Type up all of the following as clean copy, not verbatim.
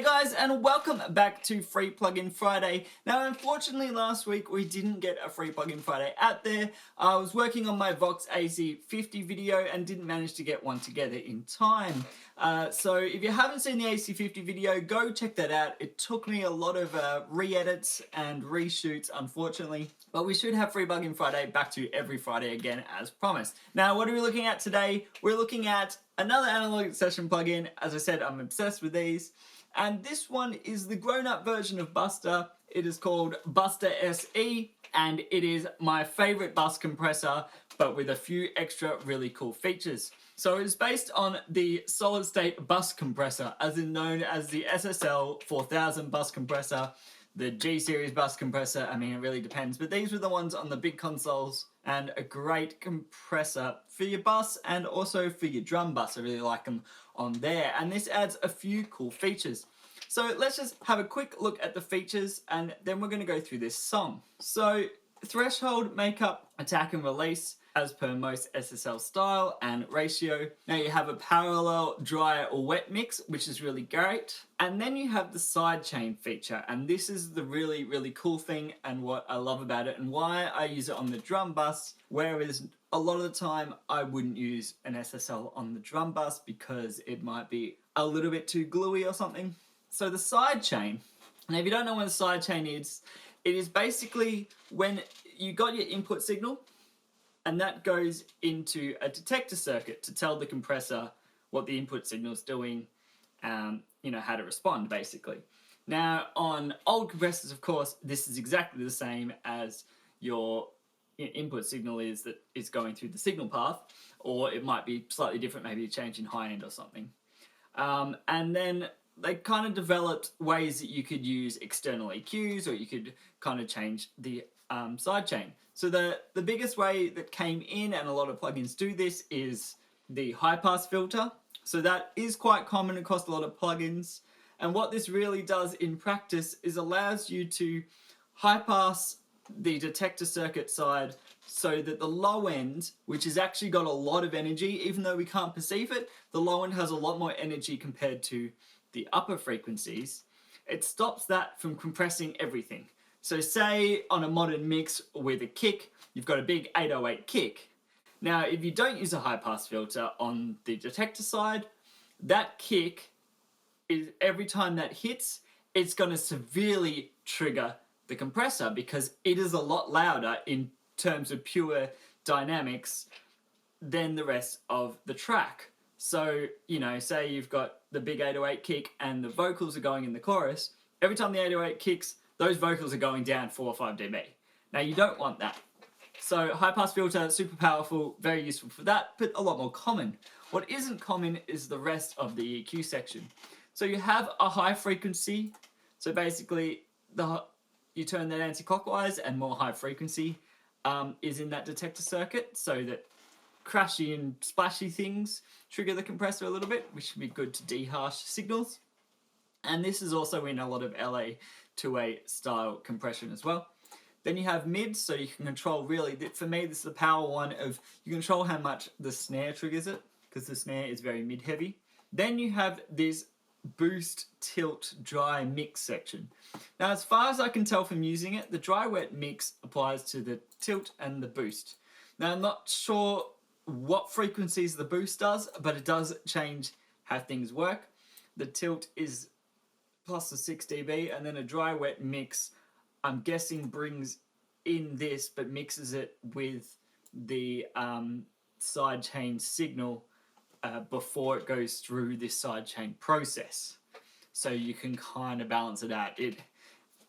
G'day guys and welcome back to Free Plugin Friday. Now unfortunately last week we didn't get a Free Plugin Friday out there. I was working on my Vox AC50 video and didn't manage to get one together in time. So if you haven't seen the AC50 video, go check that out. It took me a lot of re-edits and reshoots unfortunately, but we should have Free Plugin Friday back to every Friday again as promised. Now what are we looking at today? We're looking at another analog session plugin. As I said, I'm obsessed with these. And this one is the grown-up version of Buster. It is called BusterSE, and it is my favorite bus compressor, but with a few extra really cool features. So it is based on the solid-state bus compressor, as in known as the SSL 4000 bus compressor, the G-series bus compressor. I mean, it really depends, but these were the ones on the big consoles, and a great compressor for your bus and also for your drum bus. I really like them on there, and this adds a few cool features. So let's just have a quick look at the features and then we're going to go through this song. So threshold, makeup, attack and release as per most SSL style and ratio. Now you have a parallel dry or wet mix, which is really great. And then you have the sidechain feature, and this is the really cool thing and what I love about it and why I use it on the drum bus, whereas a lot of the time I wouldn't use an SSL on the drum bus because it might be a little bit too gluey or something. So the sidechain, now if you don't know what a sidechain is, it is basically when you got your input signal and that goes into a detector circuit to tell the compressor what the input signal is doing, you know, how to respond basically. Now on old compressors, of course, this is exactly the same as your input signal is that is going through the signal path, or it might be slightly different, maybe a change in high end or something. And then they kind of developed ways that you could use external EQs, or you could kind of change the sidechain. So the biggest way that came in, and a lot of plugins do this, is the high pass filter. So that is quite common across a lot of plugins. And what this really does in practice is allows you to high pass the detector circuit side so that the low end, which has actually got a lot of energy, even though we can't perceive it, the low end has a lot more energy compared to the upper frequencies. It stops that from compressing everything. So say on a modern mix with a kick, you've got a big 808 kick. Now if you don't use a high pass filter on the detector side, that kick is, every time that hits, it's going to severely trigger the compressor because it is a lot louder in terms of pure dynamics than the rest of the track. So, you know, say you've got the big 808 kick and the vocals are going in the chorus. Every time the 808 kicks, those vocals are going down 4 or 5 dB. Now you don't want that. So high pass filter, super powerful, very useful for that, but a lot more common. What isn't common is the rest of the EQ section. So you have a high frequency. So basically you turn that anti-clockwise and more high frequency is in that detector circuit, so that crashy and splashy things trigger the compressor a little bit, which can be good to de-harsh signals. And this is also in a lot of LA2A style compression as well. Then you have mid, so you can control really, for me this is the power one of, you control how much the snare triggers it, because the snare is very mid heavy. Then you have this boost, tilt, dry mix section. Now as far as I can tell from using it, the dry wet mix applies to the tilt and the boost. Now I'm not sure what frequencies the boost does, but it does change how things work. The tilt is plus the 6 dB, and then a dry wet mix, I'm guessing, brings in this but mixes it with the sidechain signal before it goes through this sidechain process. So you can kind of balance it out.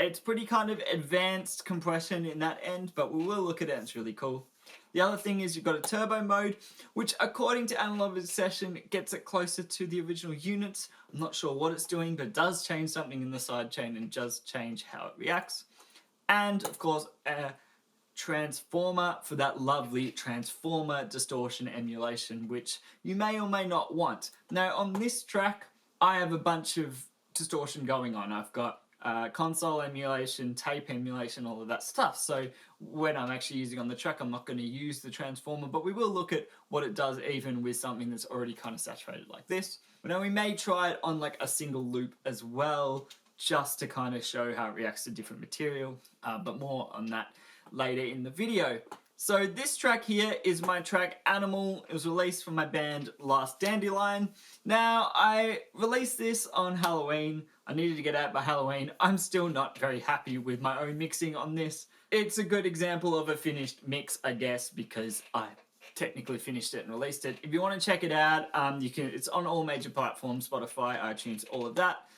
It's pretty kind of advanced compression in that end, but we will look at it, it's really cool. The other thing is you've got a turbo mode, which according to Analog Session gets it closer to the original units. I'm not sure what it's doing, but it does change something in the sidechain and does change how it reacts. And of course, a transformer for that lovely transformer distortion emulation, which you may or may not want. Now on this track, I have a bunch of distortion going on. I've got console emulation, tape emulation, all of that stuff. So when I'm actually using on the track, I'm not going to use the transformer, but we will look at what it does even with something that's already kind of saturated like this. Now we may try it on like a single loop as well, just to kind of show how it reacts to different material, but more on that later in the video. So this track here is my track Animal. It was released from my band Last Dandelion. Now I released this on Halloween. I needed to get out by Halloween. I'm still not very happy with my own mixing on this. It's a good example of a finished mix, I guess, because I technically finished it and released it. If you want to check it out, you can. It's on all major platforms, Spotify, iTunes, all of that.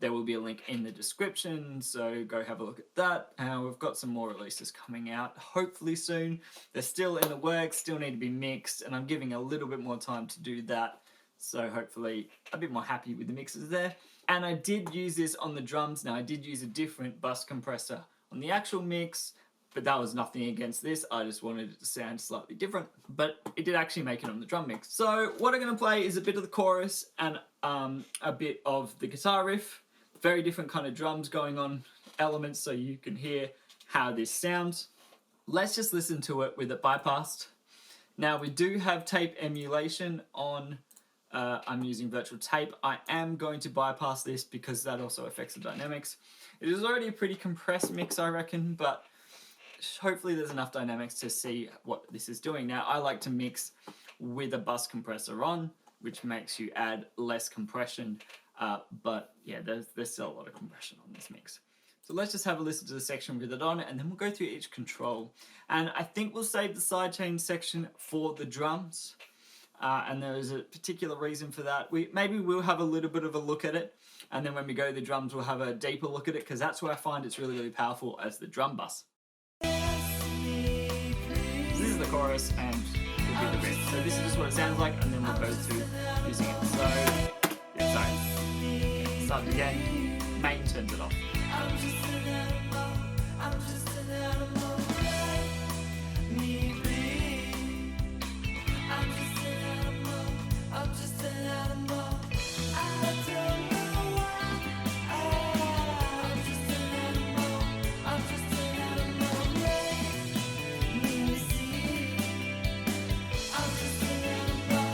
There will be a link in the description, so go have a look at that. We've got some more releases coming out, hopefully soon. They're still in the works, still need to be mixed, and I'm giving a little bit more time to do that. So hopefully a bit more happy with the mixes there. And I did use this on the drums. Now I did use a different bus compressor on the actual mix, but that was nothing against this. I just wanted it to sound slightly different, but it did actually make it on the drum mix. So what I'm gonna play is a bit of the chorus and a bit of the guitar riff. Very different kind of drums going on, elements, so you can hear how this sounds. Let's just listen to it with it bypassed. Now we do have tape emulation on. I'm using virtual tape. I am going to bypass this because that also affects the dynamics. It is already a pretty compressed mix, I reckon, but hopefully there's enough dynamics to see what this is doing. Now I like to mix with a bus compressor on, which makes you add less compression, but yeah, there's still a lot of compression on this mix. So let's just have a listen to the section with it on, and then we'll go through each control. And I think we'll save the sidechain section for the drums. And there is a particular reason for that. Maybe we'll have a little bit of a look at it, and then when we go to the drums, we'll have a deeper look at it, because that's where I find it's really, really powerful as the drum bus. So this is the chorus, and we'll do the riff. So this is just what it sounds like, and then we'll go to using it. So, yeah, sorry. Start again. Main turns it off. I'm just an animal. I'm just an animal.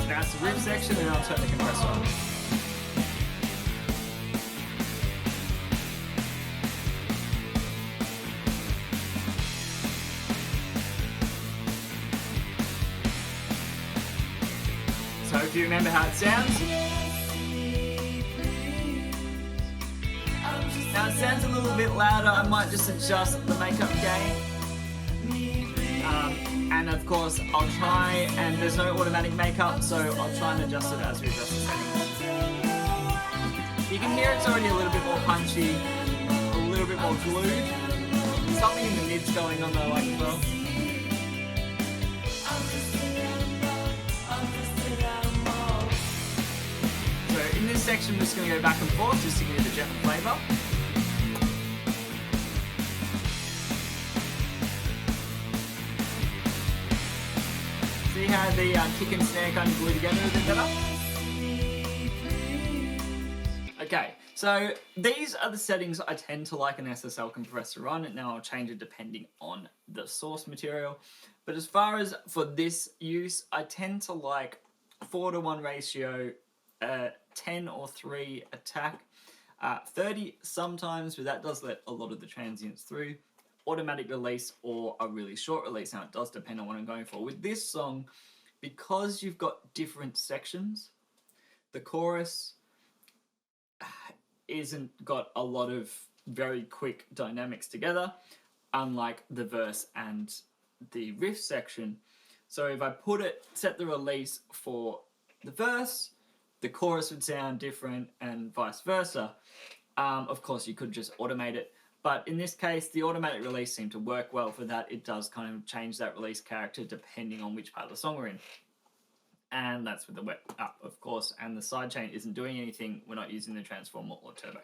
Now it's the riff section, and I'll turn the compressor on. So if you remember how it sounds. Now it sounds a little bit louder. I might just adjust the makeup gain. And of course I'll try, and there's no automatic makeup, so I'll try and adjust it as we adjust the settings. You can hear it's already a little bit more punchy, a little bit more glued. Something in the mids going on that I like as well. So in this section I'm just going to go back and forth just to give it a gentle flavour. See how the kick and snare kind of glue together a bit better? Okay, so these are the settings I tend to like an SSL compressor on, and now I'll change it depending on the source material. But as far as for this use, I tend to like 4:1 ratio, 10 or 3 attack, 30 sometimes, but that does let a lot of the transients through. Automatic release or a really short release. Now it does depend on what I'm going for. With this song, because you've got different sections, the chorus isn't got a lot of very quick dynamics together, unlike the verse and the riff section. So if I set the release for the verse, the chorus would sound different and vice versa. Of course you could just automate it. But in this case, the automatic release seemed to work well for that. It does kind of change that release character depending on which part of the song we're in. And that's with the wet up, of course. And the sidechain isn't doing anything. We're not using the transformer or turbo.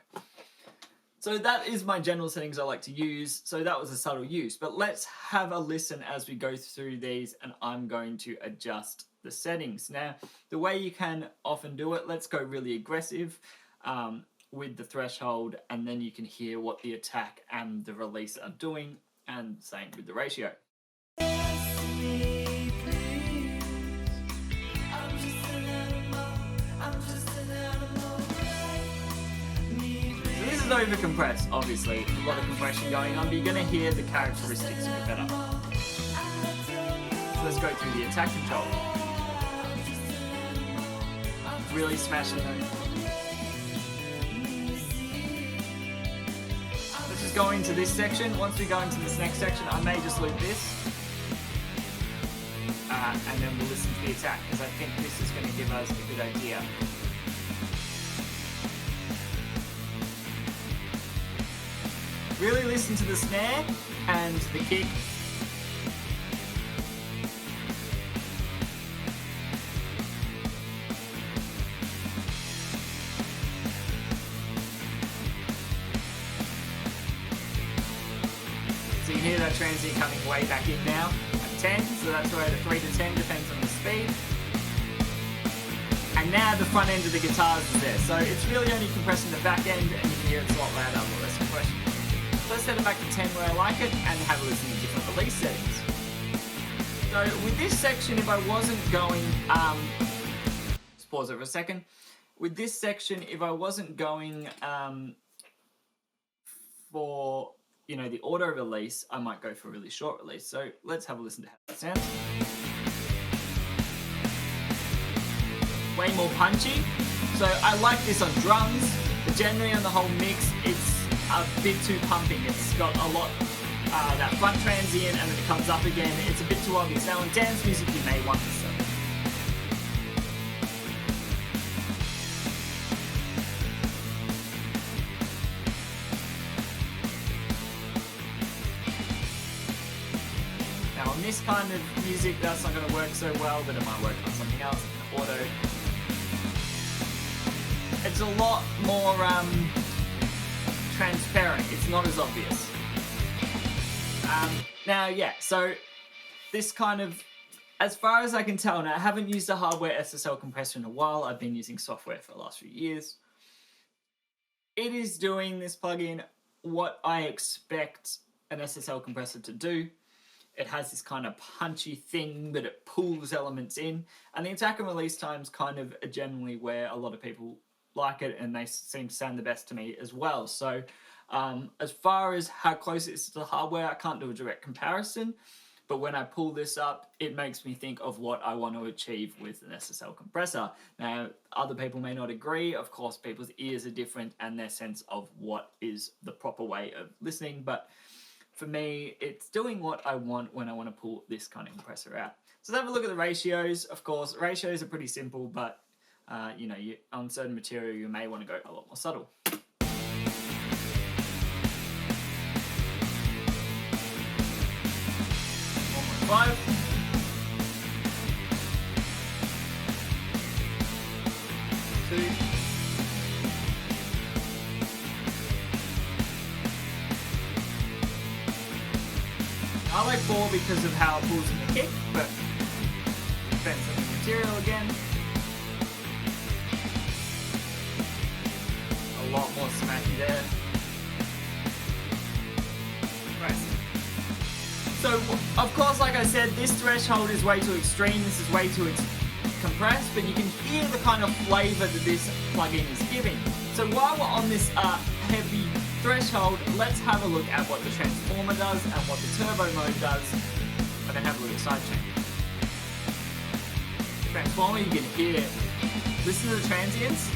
So that is my general settings I like to use. So that was a subtle use. But let's have a listen as we go through these, and I'm going to adjust the settings. Now, the way you can often do it, let's go really aggressive. With the threshold, and then you can hear what the attack and the release are doing, and same with the ratio. I'm just an animal, I'm just an animal. over compressed, obviously, a lot of compression going on, but you're going to hear the characteristics a bit better. So let's go through the attack control. Really smashing those. Let's just go into this section. Once we go into this next section, I may just loop this. And then we'll listen to the attack, because I think this is going to give us a good idea. Really listen to the snare and the kick. So you can hear that transient coming way back in now at 10, so that's where the 3 to 10 depends on the speed. And now the front end of the guitars is there, so it's really only compressing the back end, and you can hear it's a lot louder, a lot less compression. So let's set it back to 10 where I like it, and have a listen to different release settings. So with this section, if I wasn't going, let's pause it for a second. With this section, if I wasn't going for, you know, the auto release, I might go for a really short release. So let's have a listen to how that sounds. Way more punchy. So I like this on drums, but generally on the whole mix, it's a bit too pumping. It's got a lot, that front transient, and then it comes up again. It's a bit too obvious. Now in dance music, you may want this. Now on this kind of music, that's not going to work so well, but it might work on something else, auto. It's a lot more transparent. It's not as obvious. Now, yeah, so this kind of, as far as I can tell, now I haven't used a hardware SSL compressor in a while. I've been using software for the last few years. It is doing this plugin what I expect an SSL compressor to do. It has this kind of punchy thing, but it pulls elements in. And the attack and release times kind of are generally where a lot of people like it, and they seem to sound the best to me as well. So as far as how close it is to the hardware, I can't do a direct comparison. But when I pull this up, it makes me think of what I want to achieve with an SSL compressor. Now, other people may not agree. Of course, people's ears are different and their sense of what is the proper way of listening. But for me, it's doing what I want when I want to pull this kind of compressor out. So let's have a look at the ratios. Of course, ratios are pretty simple, but you know, on certain material, you may want to go a lot more subtle. 1.5. I like 4 because of how it pulls in the kick, but depends on the material again. A lot more smacky there. Right. So, of course, like I said, this threshold is way too extreme. This is way too compressed, but you can hear the kind of flavor that this plugin is giving. So while we're on this heavy threshold, let's have a look at what the transformer does and what the turbo mode does, and then have a look at sidechain. Transformer, you can hear, listen to the transients.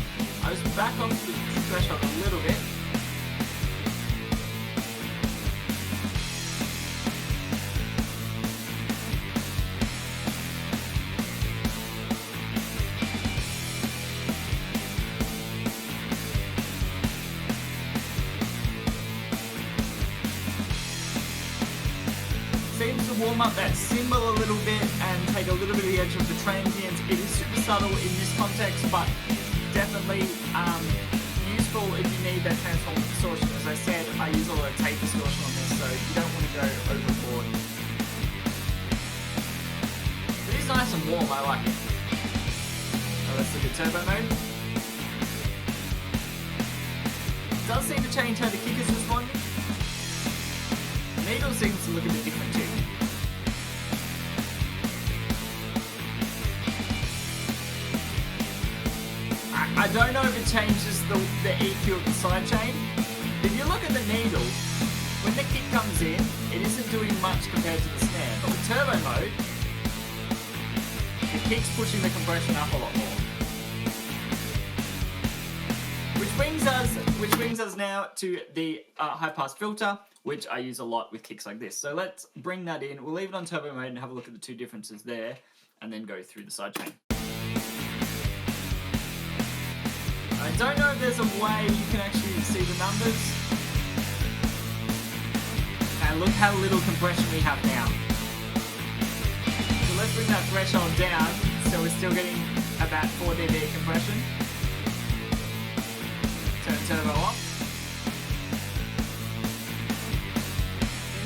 I just back off the threshold a little bit. Seems to warm up that cymbal a little bit and take a little bit of the edge of the transients. It is super subtle in this context, but definitely useful if you need that transformer distortion. As I said, I use a lot of tape distortion on this, so you don't want to go overboard. It is nice and warm, I like it. Now let's look at turbo mode. It does seem to change how the kick is responding. The needle seems to look a bit different too. I don't know if it changes the EQ of the sidechain, when the kick comes in, it isn't doing much compared to the snare, but with turbo mode, the kick's pushing the compression up a lot more. Which brings us now to the high pass filter, which I use a lot with kicks like this. So let's bring that in. We'll leave it on turbo mode and have a look at the two differences there, and then go through the sidechain. I don't know if there's a way you can actually see the numbers. And look how little compression we have now. So let's bring that threshold down, so we're still getting about 4 dB compression. Turn turbo off.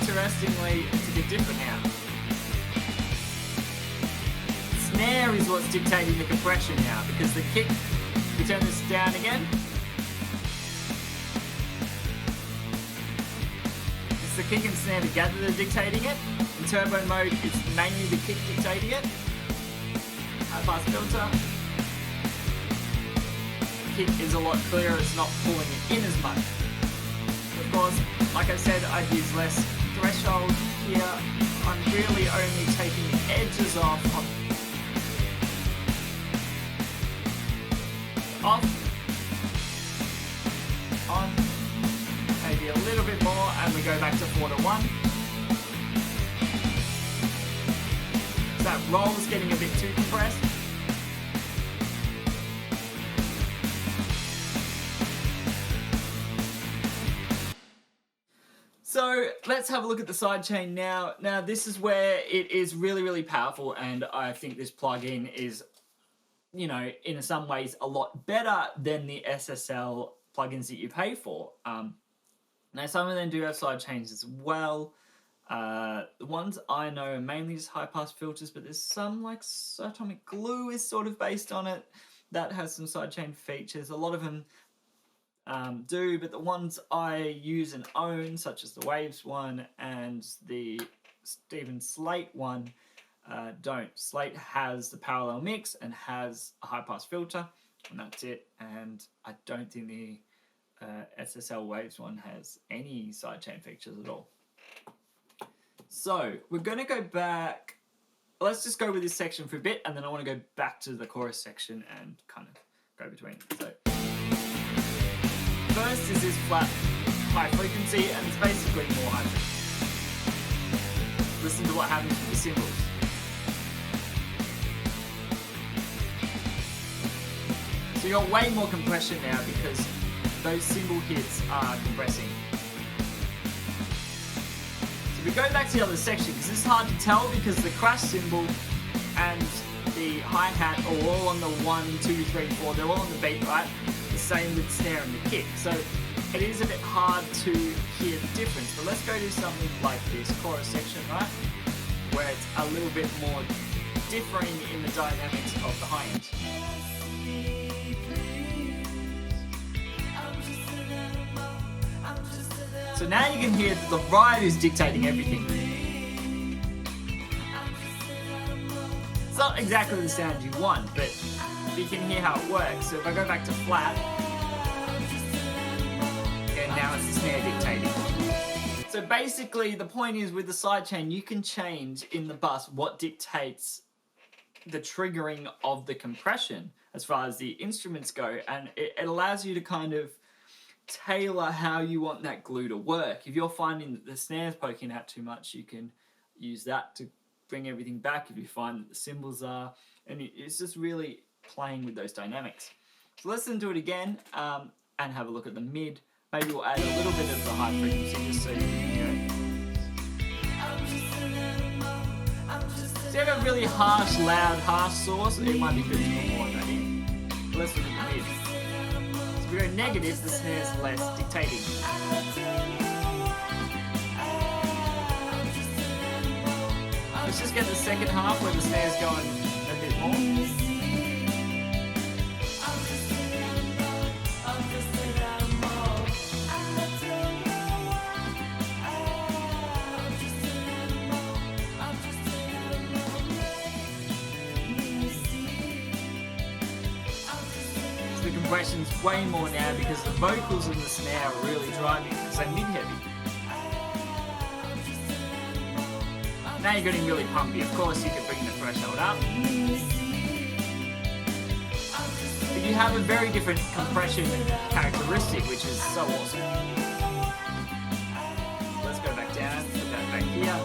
Interestingly, it's a bit different now. Snare is what's dictating the compression now, because the kick, we turn this down again. It's the kick and snare together that are dictating it. In turbo mode, it's mainly the kick dictating it. High pass filter. The kick is a lot clearer, it's not pulling it in as much. Of course, like I said, I'd use less threshold here. I'm really only taking the edges off. Off, on, maybe a little bit more, and we go back to 4 to 1. So that roll's getting a bit too compressed. So let's have a look at the sidechain now. Now this is where it is really, really powerful, and I think this plugin is, you know, in some ways a lot better than the SSL plugins that you pay for. Now some of them do have side chains as well. The ones I know are mainly just high pass filters, but there's some like Atomic Glue is sort of based on it that has some sidechain features. A lot of them do, but the ones I use and own, such as the Waves one and the Stephen Slate one, don't. Slate has the parallel mix and has a high pass filter, and that's it. And I don't think the SSL Waves one has any sidechain features at all. So we're going to go back. Let's just go with this section for a bit, and then I want to go back to the chorus section and kind of go between. So first is this flat high frequency, and it's basically more high frequency. Listen to what happens with the cymbals. So you got way more compression now because those cymbal hits are compressing. So we go back to the other section, because this is hard to tell because the crash cymbal and the hi-hat are all on the 1, 2, 3, 4, they're all on the beat, right? The same with the snare and the kick. So it is a bit hard to hear the difference, but let's go to something like this chorus section, right? Where it's a little bit more differing in the dynamics of the high end. So now you can hear that the ride is dictating everything. It's not exactly the sound you want, but you can hear how it works. So if I go back to flat, and now it's the snare dictating. So basically the point is, with the sidechain, you can change in the bus what dictates the triggering of the compression as far as the instruments go, and it allows you to kind of tailor how you want that glue to work. If you're finding that the snare's poking out too much, you can use that to bring everything back. If you find that the cymbals are, and it's just really playing with those dynamics. So let's then do it again and have a look at the mid. Maybe we'll add a little bit of the high frequency just so you can hear it. So you have a really harsh, loud, harsh source, it might be good to put more of that in. But let's look at the mid. So if we go negative, the snare's less dictating. Let's just get the second half where the snare's going a bit more. The compression's way more now because the vocals and the snare are really driving, because they're mid-heavy. Now you're getting really pumpy. Of course, you can bring the threshold up. But you have a very different compression characteristic, which is so awesome. Let's go back down, put that back here.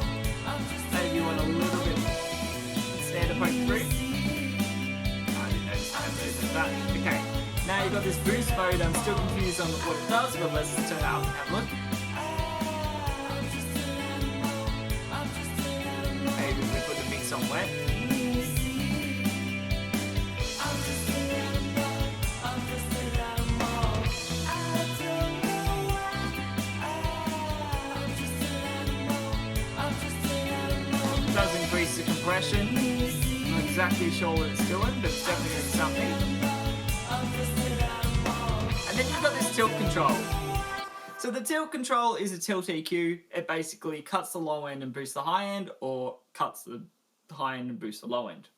Maybe you want a little bit snare to poke through. I didn't notice I have those like that. Okay, now you've got this boost mode. I'm still confused on what it does, but let's turn it up and have a look. Maybe we put the mix on wet. Does increase the compression. I'm not exactly sure what it's doing, but it's definitely doing something. And then you've got this tilt control. So the tilt control is a tilt EQ. It basically cuts the low end and boosts the high end, or cuts the high end and boosts the low end.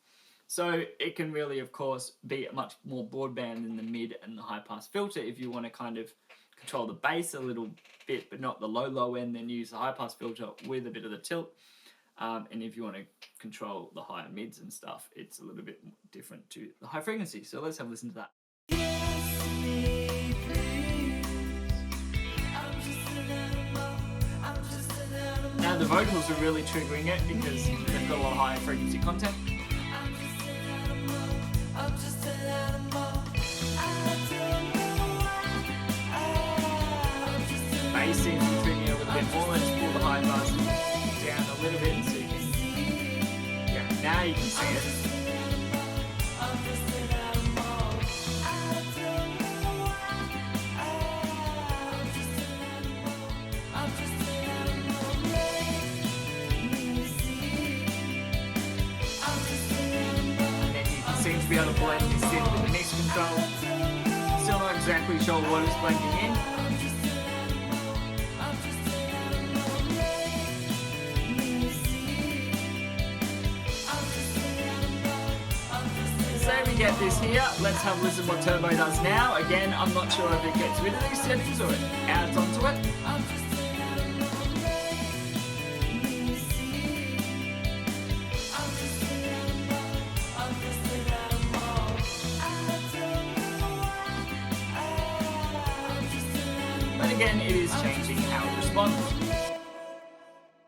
So it can really, of course, be much more broadband than the mid and the high pass filter. If you want to kind of control the bass a little bit, but not the low end, then use the high pass filter with a bit of the tilt. And if you want to control the higher mids and stuff, it's a little bit different to the high frequency. So let's have a listen to that. Now the vocals are really triggering it because they've got a lot of higher frequency content. Bass seems to be triggering a little bit more. Let's pull the high pass down a little bit so you can, yeah, now you can see it. And then you can seem to be able to blend this in with the mix control. Still not exactly sure what it's blending in. So we get this here. Let's have a listen what Turbo does now. Again, I'm not sure if it gets rid of these settings or it adds onto it. But again, it is changing how it responds.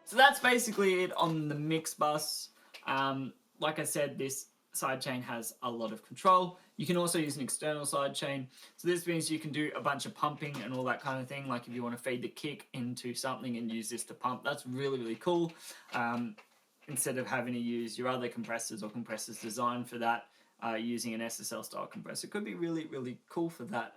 So that's basically it on the mix bus. Like I said, this sidechain has a lot of control. You can also use an external sidechain. So this means you can do a bunch of pumping and all that kind of thing. Like if you want to feed the kick into something and use this to pump, that's really, really cool. Instead of having to use your other compressors or compressors designed for that, using an SSL style compressor could be really, really cool for that.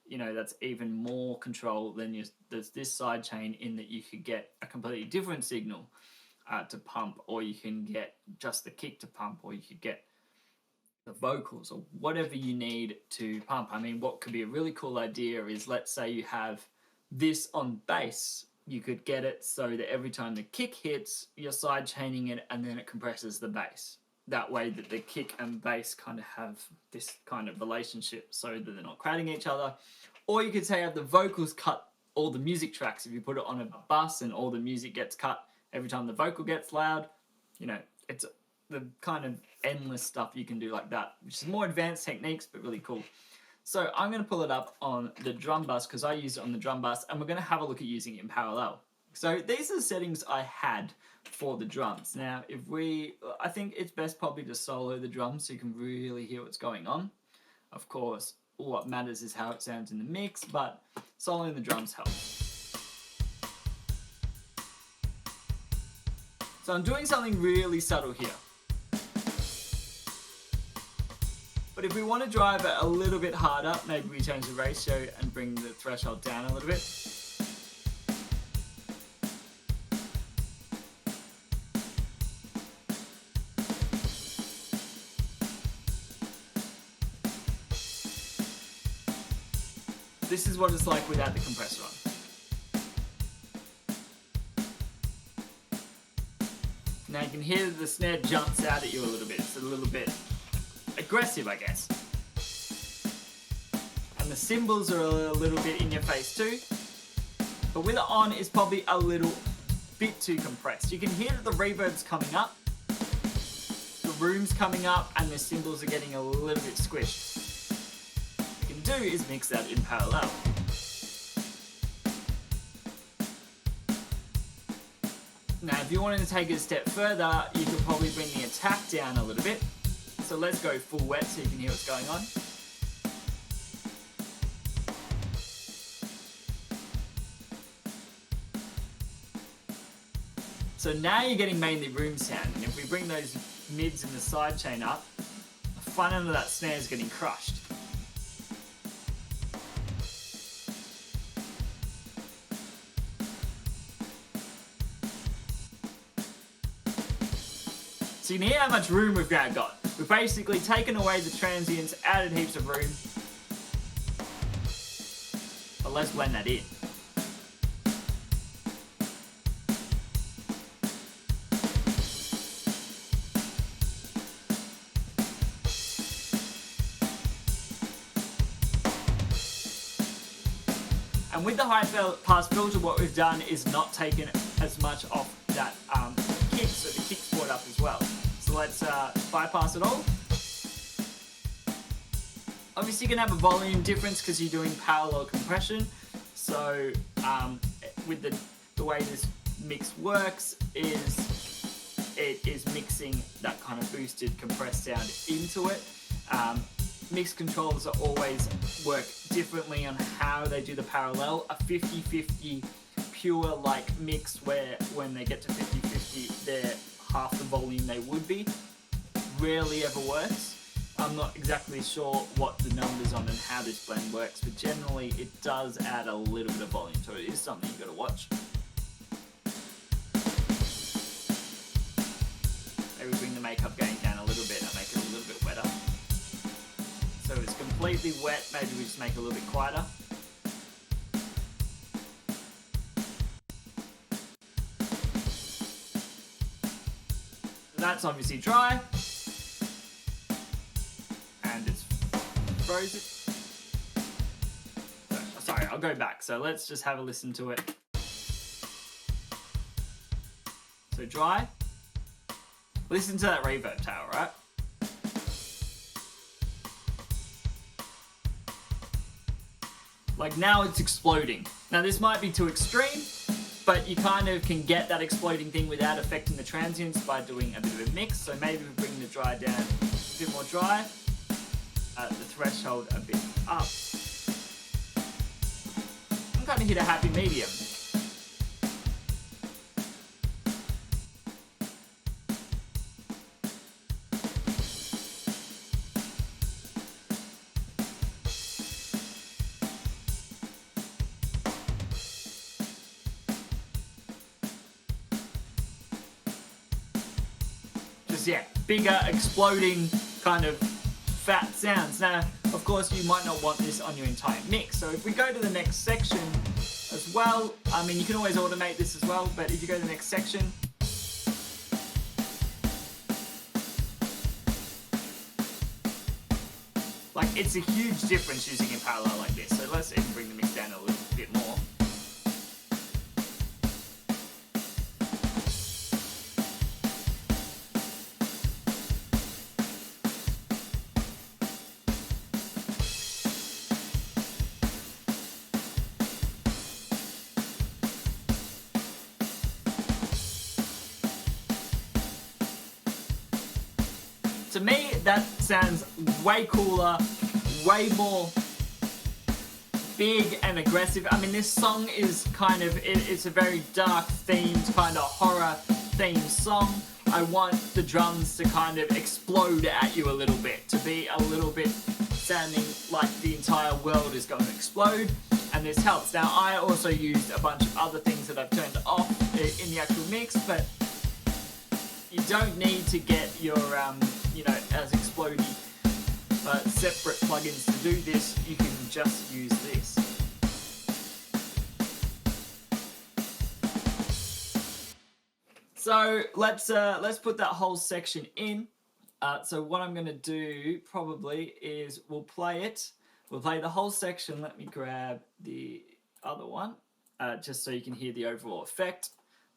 You know, that's even more control than there's this sidechain, in that you could get a completely different signal to pump, or you can get just the kick to pump, or you could get the vocals, or whatever you need to pump. I mean, what could be a really cool idea is, let's say you have this on bass, you could get it so that every time the kick hits, you're side chaining it and then it compresses the bass. That way that the kick and bass kind of have this kind of relationship so that they're not crowding each other. Or you could say have the vocals cut all the music tracks. If you put it on a bus and all the music gets cut every time the vocal gets loud, you know, it's the kind of endless stuff you can do like that, which is more advanced techniques, but really cool. So I'm going to pull it up on the drum bus because I use it on the drum bus, and we're going to have a look at using it in parallel. So these are the settings I had for the drums. Now, I think it's best probably to solo the drums so you can really hear what's going on. Of course, what matters is how it sounds in the mix, but soloing the drums helps. So I'm doing something really subtle here. But if we want to drive it a little bit harder, maybe we change the ratio and bring the threshold down a little bit. This is what it's like without the compressor on. Now you can hear that the snare jumps out at you a little bit. It's a little bit aggressive, I guess. And the cymbals are a little bit in your face too. But with it on, it's probably a little bit too compressed. You can hear that the reverb's coming up, the room's coming up, and the cymbals are getting a little bit squished. What you can do is mix that in parallel. Now, if you wanted to take it a step further, you could probably bring the attack down a little bit. So let's go full wet so you can hear what's going on. So now you're getting mainly room sound, and if we bring those mids and the sidechain up, the front end of that snare is getting crushed. So you can hear how much room we've now got. We've basically taken away the transients, added heaps of room. But let's blend that in. And with the high pass filter, what we've done is not taken as much off that kick, so the kick's brought up as well. So let's bypass it all. Obviously you can have a volume difference because you're doing parallel compression. So with the way this mix works is it is mixing that kind of boosted compressed sound into it. Mix controllers are always work differently on how they do the parallel. A 50-50 pure like mix where when they get to 50-50 they're half the volume they would be rarely ever works. I'm not exactly sure what the numbers on and how this blend works, but generally it does add a little bit of volume, so it is something you've got to watch. Maybe bring the makeup gain down a little bit and make it a little bit wetter. So it's completely wet, maybe we just make it a little bit quieter. That's obviously dry, and it's frozen. Sorry, I'll go back. So let's just have a listen to it. So dry. Listen to that reverb tail, right? Like now it's exploding. Now this might be too extreme, but you kind of can get that exploding thing without affecting the transients by doing a bit of a mix. So maybe we bring the dry down a bit more dry, the threshold a bit up. I'm kind of hit a happy medium. Yeah, bigger, exploding, kind of fat sounds. Now, of course, you might not want this on your entire mix. So if we go to the next section as well, I mean, you can always automate this as well, but if you go to the next section, like, it's a huge difference using in parallel like this. So let's even bring the mix down a little bit more. To me, that sounds way cooler, way more big and aggressive. I mean, this song is kind of, it's a very dark themed, kind of horror themed song. I want the drums to kind of explode at you a little bit, to be a little bit sounding like the entire world is going to explode, and this helps. Now, I also used a bunch of other things that I've turned off in the actual mix, but you don't need to get your, you know, as explodey separate plugins to do this. You can just use this. So let's put that whole section in. So what I'm going to do probably is we'll play it. We'll play the whole section. Let me grab the other one just so you can hear the overall effect.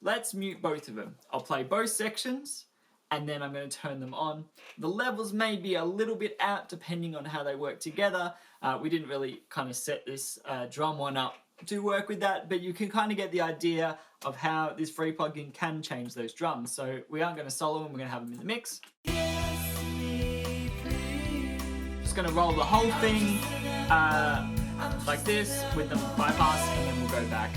let's mute both of them. I'll play both sections and then I'm going to turn them on. The levels may be a little bit out depending on how they work together. We didn't really kind of set this drum one up to work with that, but you can kind of get the idea of how this free plugin can change those drums. So we aren't going to solo them, we're going to have them in the mix. Just going to roll the whole thing like this with the bypass, and then we'll go back.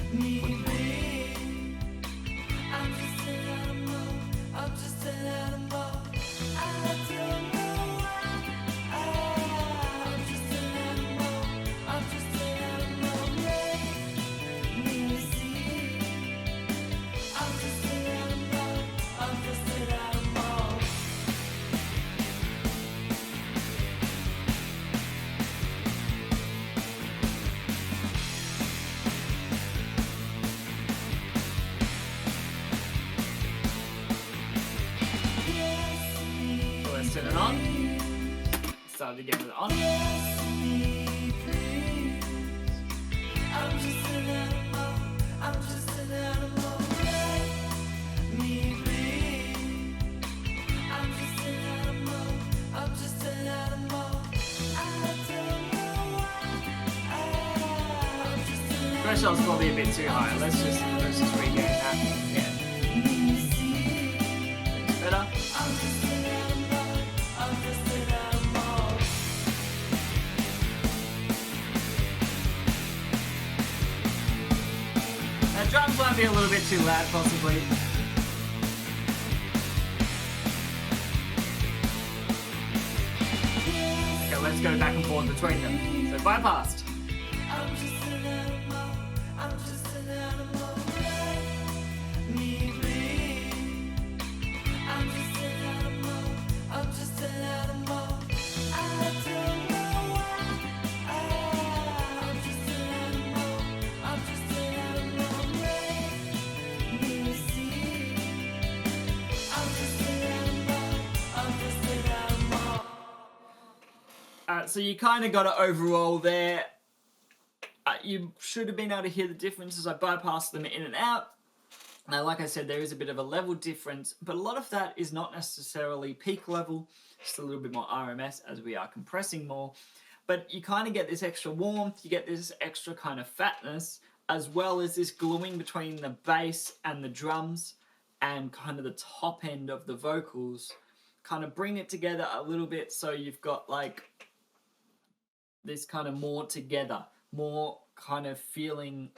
Turn it on. Start it again with it on. Threshold's probably a bit too high. Let's just regain that. Yeah. It's better. Drums might be a little bit too loud, possibly. Okay, let's go back and forth between them. So bypassed. So you kind of got it overall there. You should have been able to hear the differences. I bypassed them in and out. Now, like I said, there is a bit of a level difference, but a lot of that is not necessarily peak level, just a little bit more RMS as we are compressing more. But you kind of get this extra warmth, you get this extra kind of fatness, as well as this gluing between the bass and the drums and kind of the top end of the vocals. Kind of bring it together a little bit so you've got like this kind of more together, more kind of feeling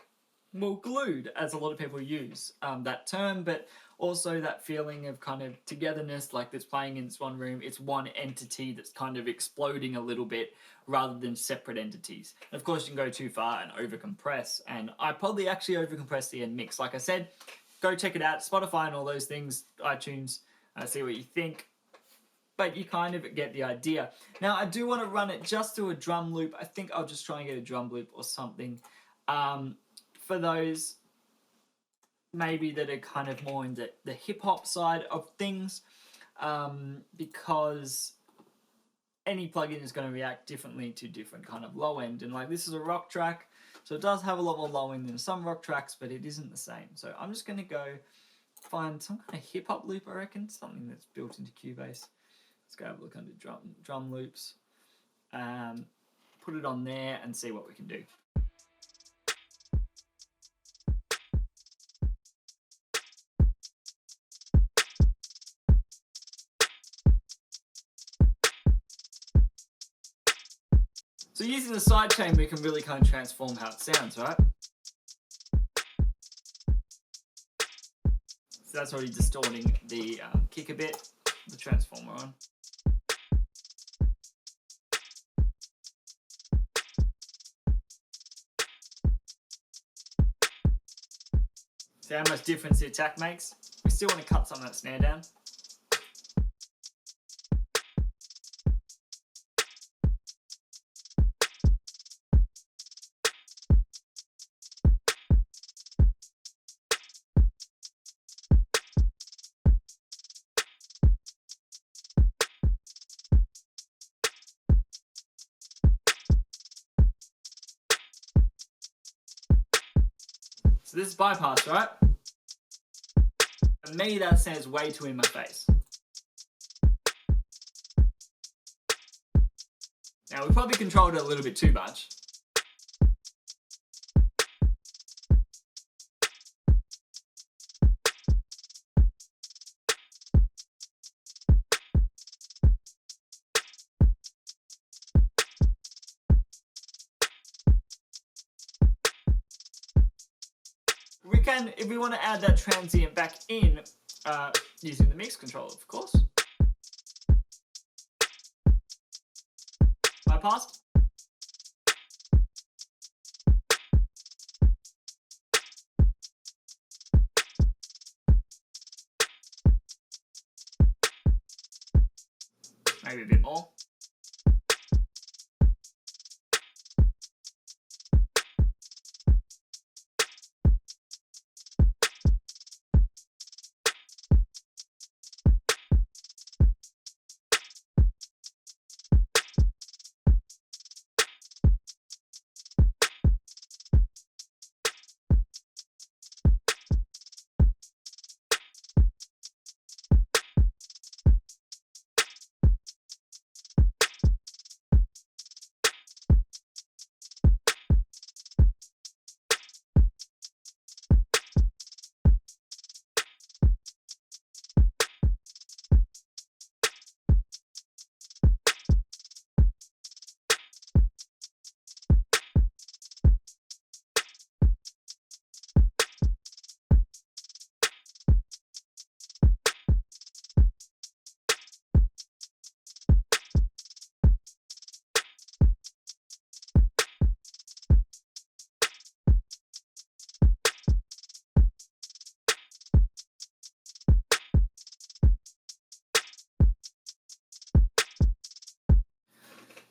more glued, as a lot of people use that term, but also that feeling of kind of togetherness, like it's playing in this one room, it's one entity that's kind of exploding a little bit rather than separate entities. And of course, you can go too far and overcompress, and I probably actually overcompress the end mix. Like I said, go check it out, Spotify and all those things, iTunes, see what you think. But you kind of get the idea. Now, I do want to run it just to a drum loop. I think I'll just try and get a drum loop or something for those maybe that are kind of more in the hip-hop side of things, because any plugin is going to react differently to different kind of low end. And like, this is a rock track, so it does have a lot more low end than some rock tracks, but it isn't the same. So I'm just going to go find some kind of hip-hop loop, I reckon, something that's built into Cubase. Let's go have a look under drum loops, put it on there and see what we can do. So using the sidechain, we can really kind of transform how it sounds, right? So that's already distorting the kick a bit, the transformer on. See how much difference the attack makes? We still want to cut some of that snare down. So this is bypass, right? For me, that sounds way too in my face. Now, we probably controlled it a little bit too much. We can, if we want to add that transient back in, using the mix controller, of course. Bypass. Maybe a bit more.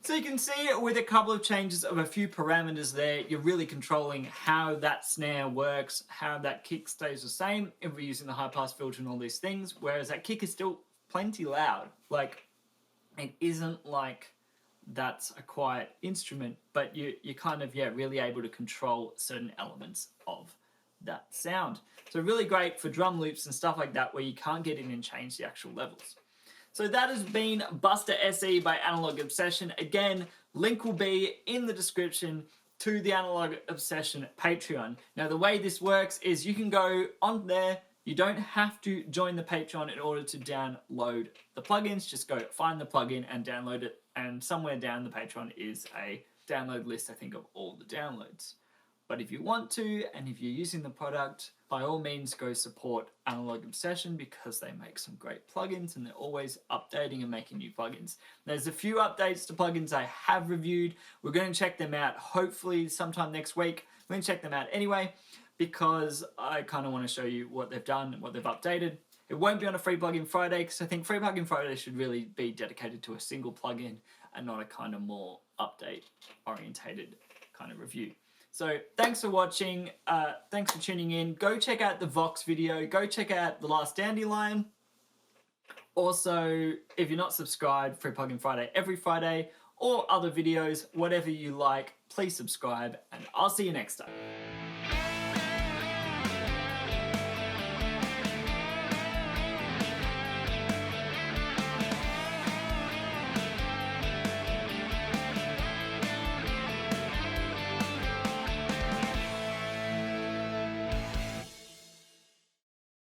So you can see with a couple of changes of a few parameters there, you're really controlling how that snare works, how that kick stays the same if we're using the high pass filter and all these things, whereas that kick is still plenty loud. Like, it isn't like that's a quiet instrument, but you're kind of, really able to control certain elements of that sound. So really great for drum loops and stuff like that where you can't get in and change the actual levels. So that has been BusterSE by Analog Obsession. Again, link will be in the description to the Analog Obsession Patreon. Now the way this works is you can go on there, you don't have to join the Patreon in order to download the plugins, just go find the plugin and download it, and somewhere down the Patreon is a download list, I think, of all the downloads. But if you want to, and if you're using the product, by all means go support Analog Obsession because they make some great plugins and they're always updating and making new plugins. There's a few updates to plugins I have reviewed. We're going to check them out hopefully sometime next week. We're going to check them out anyway because I kind of want to show you what they've done and what they've updated. It won't be on a Free Plugin Friday because I think Free Plugin Friday should really be dedicated to a single plugin and not a kind of more update orientated kind of review. So thanks for watching, thanks for tuning in. Go check out the Vox video, go check out The Last Dandelion. Also, if you're not subscribed, Free Plugin Friday every Friday, or other videos, whatever you like, please subscribe, and I'll see you next time.